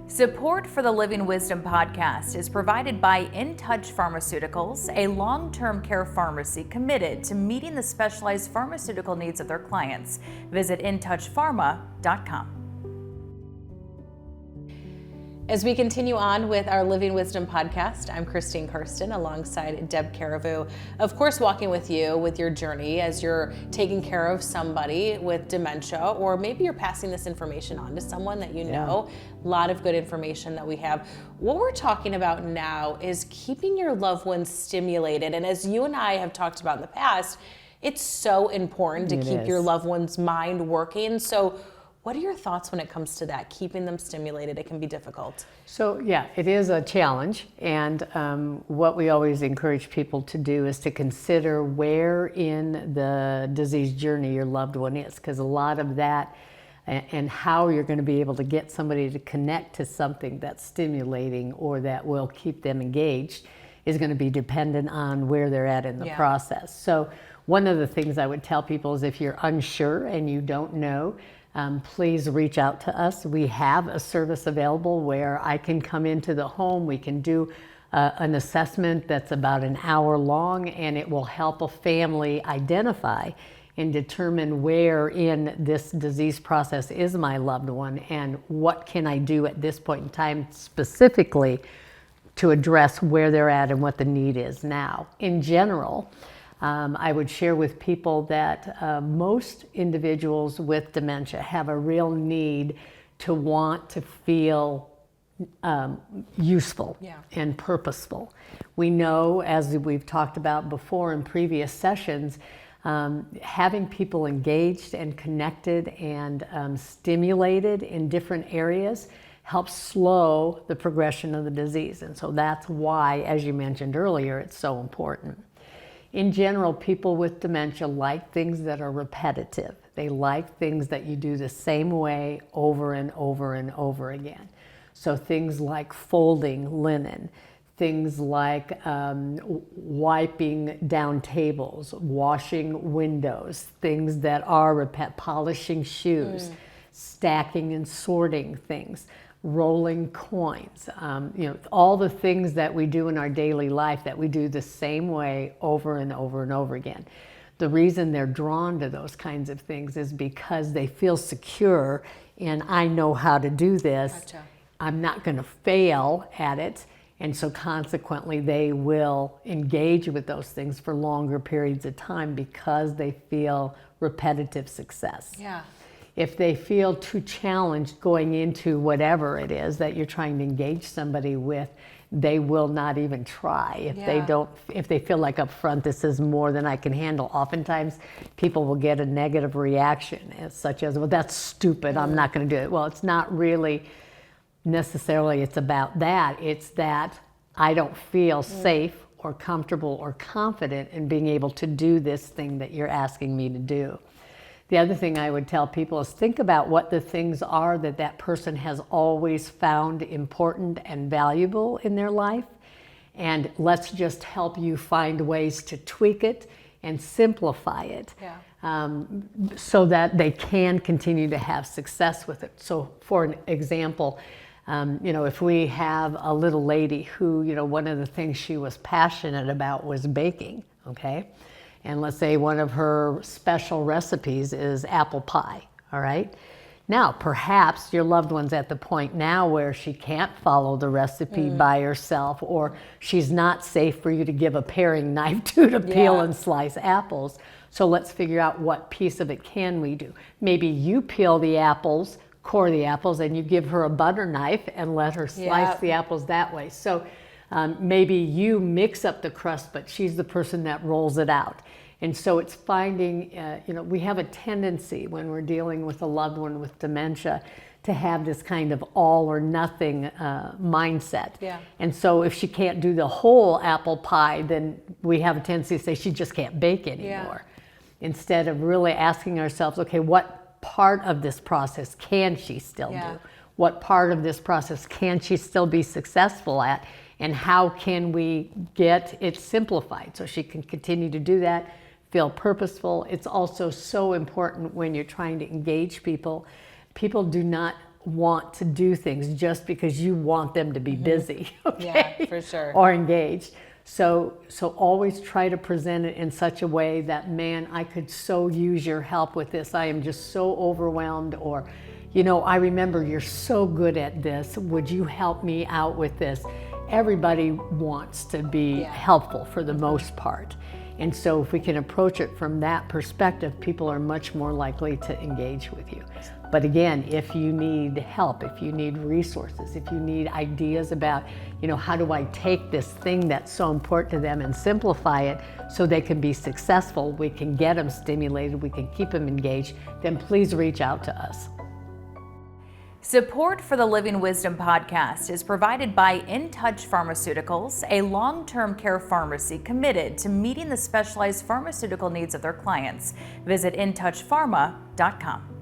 Support for the Living Wisdom podcast is provided by In Touch Pharmaceuticals, a long-term care pharmacy committed to meeting the specialized pharmaceutical needs of their clients. Visit intouchpharma.com. As we continue on with our Living Wisdom podcast, I'm Karsten alongside Deb Carriveau, of course, walking with you with your journey as you're taking care of somebody with dementia, or maybe you're passing this information on to someone that you know. A lot of good information that we have. What we're talking about now is keeping your loved ones stimulated. And as you and I have talked about in the past, it's so important to keep your loved one's mind working. So what are your thoughts when it comes to that, keeping them stimulated? It can be difficult. So yeah, it is a challenge. And what we always encourage people to do is to consider where in the disease journey your loved one is, because a lot of that and how you're going to be able to get somebody to connect to something that's stimulating or that will keep them engaged is going to be dependent on where they're at in the process. So one of the things I would tell people is if you're unsure and you don't know, please reach out to us. We have a service available where I can come into the home. We can do an assessment that's about an hour long, and it will help a family identify and determine where in this disease process is my loved one and what can I do at this point in time specifically to address where they're at and what the need is now. In general, I would share with people that most individuals with dementia have a real need to want to feel useful and purposeful. We know, as we've talked about before in previous sessions, having people engaged and connected and stimulated in different areas helps slow the progression of the disease. And so that's why, as you mentioned earlier, it's so important. In general, people with dementia like things that are repetitive. They like things that you do the same way over and over and over again. So things like folding linen, things like wiping down tables, washing windows, things that are polishing shoes, stacking and sorting things, rolling coins, all the things that we do in our daily life that we do the same way over and over and over again. The reason they're drawn to those kinds of things is because they feel secure and I know how to do this. Gotcha. I'm not going to fail at it. And so consequently, they will engage with those things for longer periods of time because they feel repetitive success. Yeah. If they feel too challenged going into whatever it is that you're trying to engage somebody with, they will not even try. If they feel like up front, this is more than I can handle. Oftentimes, people will get a negative reaction, such as, well, that's stupid, I'm not going to do it. Well, it's not really necessarily it's about that. It's that I don't feel safe or comfortable or confident in being able to do this thing that you're asking me to do. The other thing I would tell people is think about what the things are that that person has always found important and valuable in their life, and let's just help you find ways to tweak it and simplify it. So that they can continue to have success with it. So for an example, if we have a little lady who, one of the things she was passionate about was baking, okay? And let's say one of her special recipes is apple pie, all right? Now, perhaps your loved one's at the point now where she can't follow the recipe by herself, or she's not safe for you to give a paring knife to peel and slice apples. So let's figure out what piece of it can we do. Maybe you peel the apples, core the apples, and you give her a butter knife and let her slice the apples that way. So maybe you mix up the crust, but she's the person that rolls it out. And so it's finding, we have a tendency when we're dealing with a loved one with dementia to have this kind of all or nothing mindset. And so if she can't do the whole apple pie, then we have a tendency to say she just can't bake anymore. Instead of really asking ourselves, okay, what part of this process can she still do? What part of this process can she still be successful at? And how can we get it simplified so she can continue to do that, feel purposeful? It's also so important when you're trying to engage people. People do not want to do things just because you want them to be busy, okay? Yeah, for sure. Or engaged. So always try to present it in such a way that, man, I could so use your help with this. I am just so overwhelmed. Or, you know, I remember you're so good at this. Would you help me out with this? Everybody wants to be helpful for the most part. And so if we can approach it from that perspective, people are much more likely to engage with you. But again, if you need help, if you need resources, if you need ideas about, you know, how do I take this thing that's so important to them and simplify it so they can be successful, we can get them stimulated, we can keep them engaged, then please reach out to us. Support for the Living Wisdom podcast is provided by In Touch Pharmaceuticals, a long-term care pharmacy committed to meeting the specialized pharmaceutical needs of their clients. Visit intouchpharma.com.